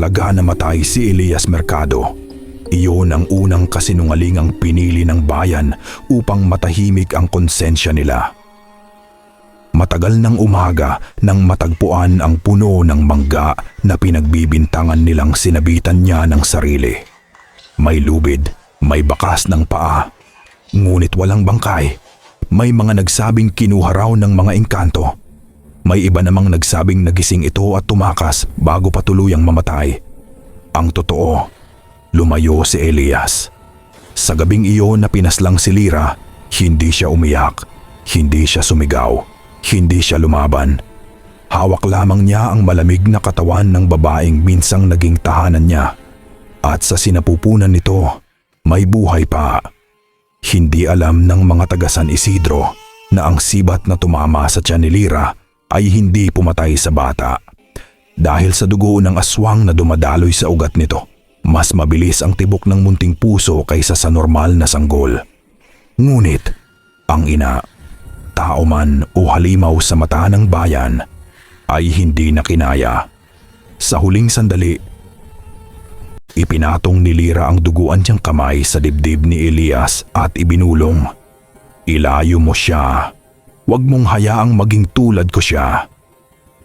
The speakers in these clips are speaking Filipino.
talaga namatay si Elias Mercado. Iyon ang unang kasinungalingang pinili ng bayan upang matahimik ang konsensya nila. Matagal ng umaga nang matagpuan ang puno ng mangga na pinagbibintangan nilang sinabitan niya ng sarili. May lubid, may bakas ng paa, ngunit walang bangkay. May mga nagsabing kinuha raw ng mga engkanto. May iba namang nagsabing nagising ito at tumakas bago pa tuluyang mamatay. Ang totoo, lumayo si Elias. Sa gabing iyon na pinaslang si Lira, hindi siya umiyak, hindi siya sumigaw. Hindi siya lumaban. Hawak lamang niya ang malamig na katawan ng babaeng minsang naging tahanan niya. At sa sinapupunan nito, may buhay pa. Hindi alam ng mga taga San Isidro na ang sibat na tumama sa tiyan ni Lira ay hindi pumatay sa bata. Dahil sa dugo ng aswang na dumadaloy sa ugat nito, mas mabilis ang tibok ng munting puso kaysa sa normal na sanggol. Ngunit, ang ina, tao man o halimaw sa mata ng bayan, ay hindi na kinaya. Sa huling sandali, ipinatong ni Lira ang duguan niyang kamay sa dibdib ni Elias at ibinulong, "Ilayo mo siya. Huwag mong hayaang maging tulad ko siya."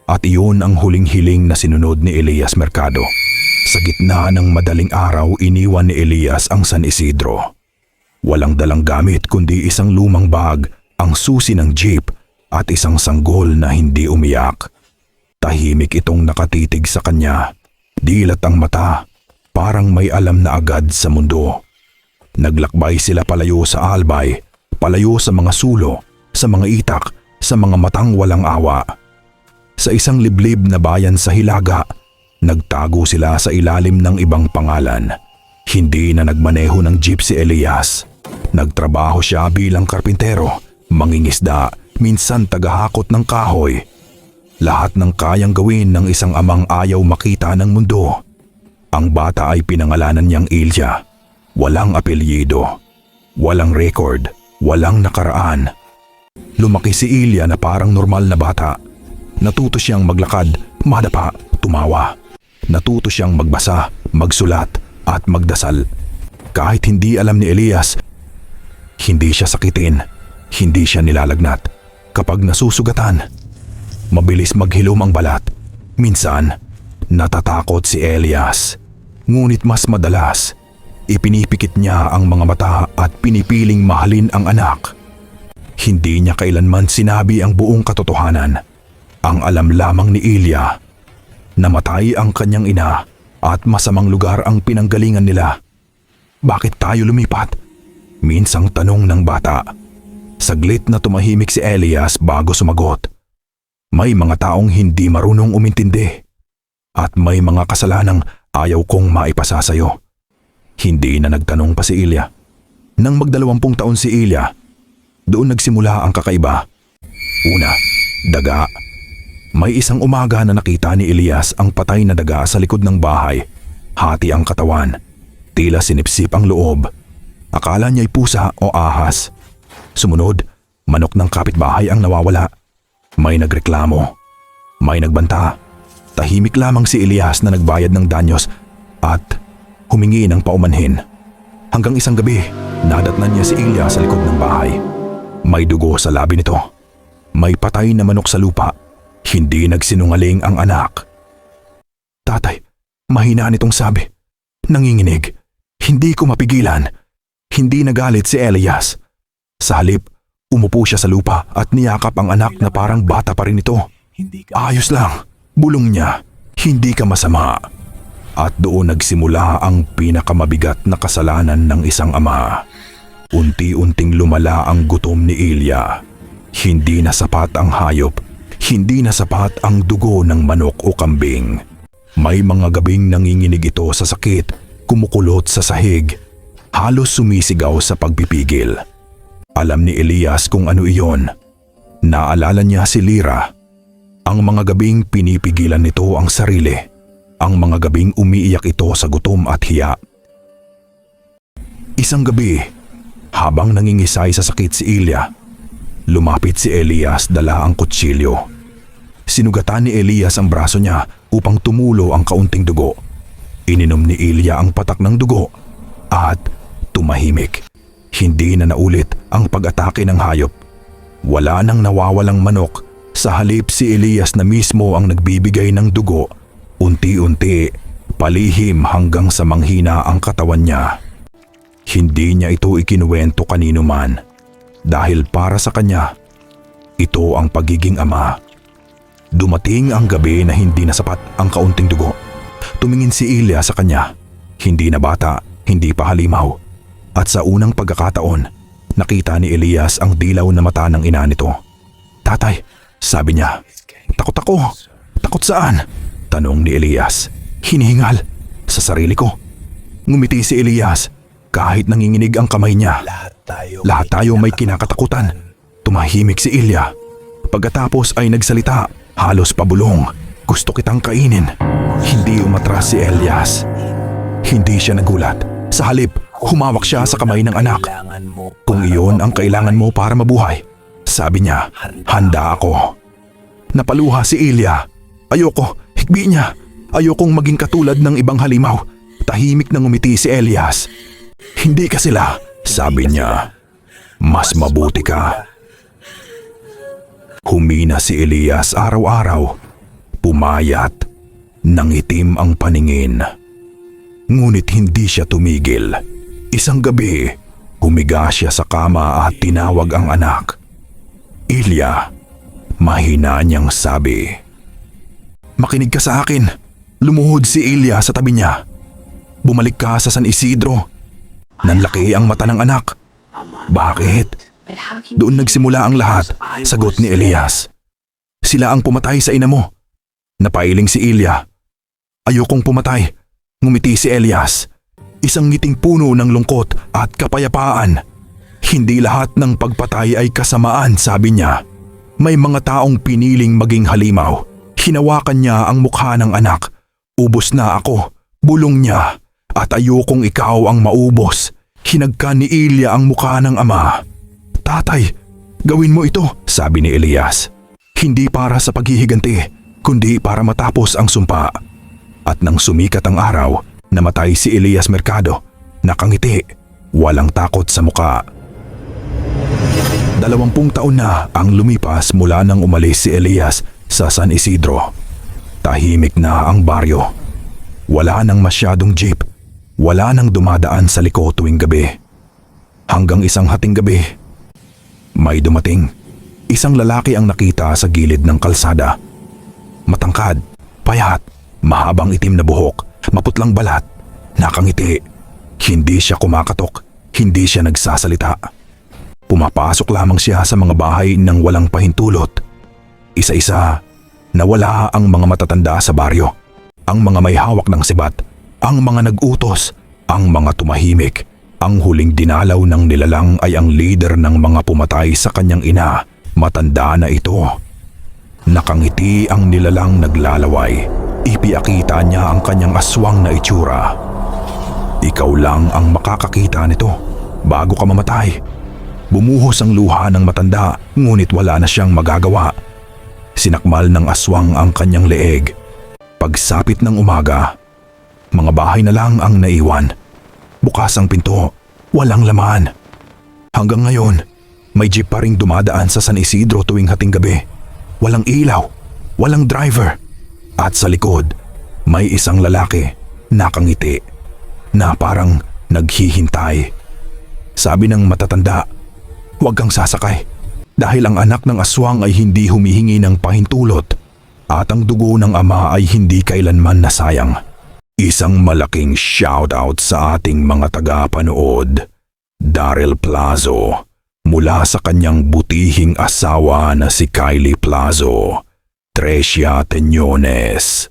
At iyon ang huling hiling na sinunod ni Elias Mercado. Sa gitna ng madaling araw, iniwan ni Elias ang San Isidro. Walang dalang gamit kundi isang lumang bag, ang susi ng jeep at isang sanggol na hindi umiyak. Tahimik itong nakatitig sa kanya. Dilat ang mata, parang may alam na agad sa mundo. Naglakbay sila palayo sa albay, palayo sa mga sulo, sa mga itak, sa mga matang walang awa. Sa isang liblib na bayan sa Hilaga, nagtago sila sa ilalim ng ibang pangalan. Hindi na nagmaneho ng jeep si Elias. Nagtrabaho siya bilang karpintero, mangingisda, minsan tagahakot ng kahoy. Lahat ng kayang gawin ng isang amang ayaw makita ng mundo. Ang bata ay pinangalanan niyang Ilya. Walang apelyido, walang record, walang nakaraan. Lumaki si Ilya na parang normal na bata. Natuto siyang maglakad, madapa, tumawa. Natuto siyang magbasa, magsulat at magdasal. Kahit hindi alam ni Elias, hindi siya sakitin. Hindi siya nilalagnat. Kapag nasusugatan, mabilis maghilom ang balat. Minsan, natatakot si Elias. Ngunit mas madalas, ipinipikit niya ang mga mata at pinipiling mahalin ang anak. Hindi niya kailanman sinabi ang buong katotohanan. Ang alam lamang ni Ilya, namatay ang kanyang ina at masamang lugar ang pinanggalingan nila. "Bakit tayo lumipat?" minsang tanong ng bata. Saglit na tumahimik si Elias bago sumagot. "May mga taong hindi marunong umintindi. At may mga kasalanang ayaw kong maipasa sa'yo." Hindi na nagtanong pa si Ilya. Nang mag-20 taon si Ilya, doon nagsimula ang kakaiba. Una, daga. May isang umaga na nakita ni Elias ang patay na daga sa likod ng bahay. Hati ang katawan. Tila sinipsip ang loob. Akala niya'y pusa o ahas. Sumunod, manok ng kapitbahay ang nawawala. May nagreklamo. May nagbanta. Tahimik lamang si Elias na nagbayad ng danyos at humingi ng paumanhin. Hanggang isang gabi, nadatnan niya si Ilya sa likod ng bahay. May dugo sa labi nito. May patay na manok sa lupa. Hindi nagsinungaling ang anak. "Tatay, mahina nitong sabi. Nanginginig. Hindi ko mapigilan." Hindi nagalit si Elias. Sa halip, umupo siya sa lupa at niyakap ang anak na parang bata pa rin ito. "Ayos lang," bulong niya. "Hindi ka masama." At doon nagsimula ang pinakamabigat na kasalanan ng isang ama. Unti-unting lumala ang gutom ni Ilya. Hindi na sapat ang hayop. Hindi na sapat ang dugo ng manok o kambing. May mga gabing nanginginig ito sa sakit, kumukulot sa sahig. Halos sumisigaw sa pagpipigil. Alam ni Elias kung ano iyon. Naalala niya si Lira. Ang mga gabing pinipigilan nito ang sarili. Ang mga gabing umiiyak ito sa gutom at hiya. Isang gabi, habang nangingisay sa sakit si Ilya, lumapit si Elias dala ang kutsilyo. Sinugatan ni Elias ang braso niya upang tumulo ang kaunting dugo. Ininom ni Ilya ang patak ng dugo at tumahimik. Hindi na naulit ang pag-atake ng hayop. Wala nang nawawalang manok, sa halip si Elias na mismo ang nagbibigay ng dugo. Unti-unti, palihim hanggang sa manghina ang katawan niya. Hindi niya ito ikinuwento kanino man dahil para sa kanya, ito ang pagiging ama. Dumating ang gabi na hindi na sapat ang kaunting dugo. Tumingin si Ilya sa kanya. Hindi na bata, hindi pa halimaw. At sa unang pagkakataon, nakita ni Elias ang dilaw na mata ng ina nito. "Tatay," sabi niya. "Takot ako." "Takot saan?" tanong ni Elias. "Hinihingal sa sarili ko." Ngumiti si Elias kahit nanginginig ang kamay niya. Lahat tayo may kinakatakutan. Tumahimik si Ilya. Pagkatapos ay nagsalita, halos pabulong. "Gusto kitang kainin." Hindi umatras si Elias. Hindi siya nagulat. Sa halip, humawak siya sa kamay ng anak. "Kung iyon ang kailangan mo para mabuhay," sabi niya, "handa ako." Napaluha si Ilya. "Ayoko, higbi niya. Ayokong maging katulad ng ibang halimaw." Tahimik na ngumiti si Elias. "Hindi ka sila," sabi niya. "Mas mabuti ka." Humina si Elias araw-araw. Pumayat, nangitim ang paningin. Ngunit hindi siya tumigil. Isang gabi, humiga siya sa kama at tinawag ang anak. "Ilya," mahina niyang sabi. "Makinig ka sa akin." Lumuhod si Ilya sa tabi niya. "Bumalik ka sa San Isidro." Nanlaki ang mata ng anak. "Bakit?" "Doon nagsimula ang lahat," sagot ni Elias. "Sila ang pumatay sa ina mo." Napailing si Ilya. "Ayokong pumatay," ngumiti si Elias. Isang ngiting puno ng lungkot at kapayapaan. "Hindi lahat ng pagpatay ay kasamaan," sabi niya. "May mga taong piniling maging halimaw." Hinawakan niya ang mukha ng anak. "Ubos na ako," bulong niya. "At ayokong ikaw ang maubos." Hinagkan ni Ilya ang mukha ng ama. "Tatay, gawin mo ito," sabi ni Elias. "Hindi para sa paghihiganti, kundi para matapos ang sumpa." At nang sumikat ang araw, namatay si Elias Mercado. Nakangiti, walang takot sa muka. 20 taon na ang lumipas mula nang umalis si Elias sa San Isidro. Tahimik na ang baryo. Wala nang masyadong jeep. Wala nang dumadaan sa liko tuwing gabi. Hanggang isang hating gabi, may dumating. Isang lalaki ang nakita sa gilid ng kalsada. Matangkad, payat, mahabang itim na buhok, maputlang balat, nakangiti. Hindi siya kumakatok, hindi siya nagsasalita. Pumapasok lamang siya sa mga bahay nang walang pahintulot. Isa-isa, nawala ang mga matatanda sa baryo. Ang mga may hawak ng sibat, ang mga nag-utos, ang mga tumahimik. Ang huling dinalaw ng nilalang ay ang leader ng mga pumatay sa kanyang ina. Matanda na ito. Nakangiti ang nilalang naglalaway. Ipiakita niya ang kanyang aswang na itsura. "Ikaw lang ang makakakita nito bago ka mamatay." Bumuhos ang luha ng matanda, ngunit wala na siyang magagawa. Sinakmal ng aswang ang kanyang leeg. Pagsapit ng umaga, mga bahay na lang ang naiwan. Bukas ang pinto, walang laman. Hanggang ngayon, may jeep pa ring dumadaan sa San Isidro tuwing hating gabi. Walang ilaw, walang driver. At sa likod, may isang lalaki, nakangiti, na parang naghihintay. Sabi ng matatanda, "Huwag kang sasakay dahil ang anak ng aswang ay hindi humihingi ng pahintulot at ang dugo ng ama ay hindi kailanman nasayang." Isang malaking shoutout sa ating mga tagapanood, Daryl Plazo, mula sa kanyang butihing asawa na si Kylie Plazo, Trecia Teñones,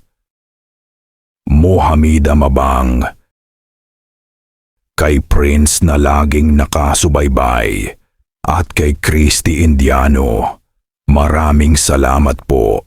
Mohamida Mabang, kay Prince na laging nakasubaybay, at kay Christy Indiano. Maraming salamat po.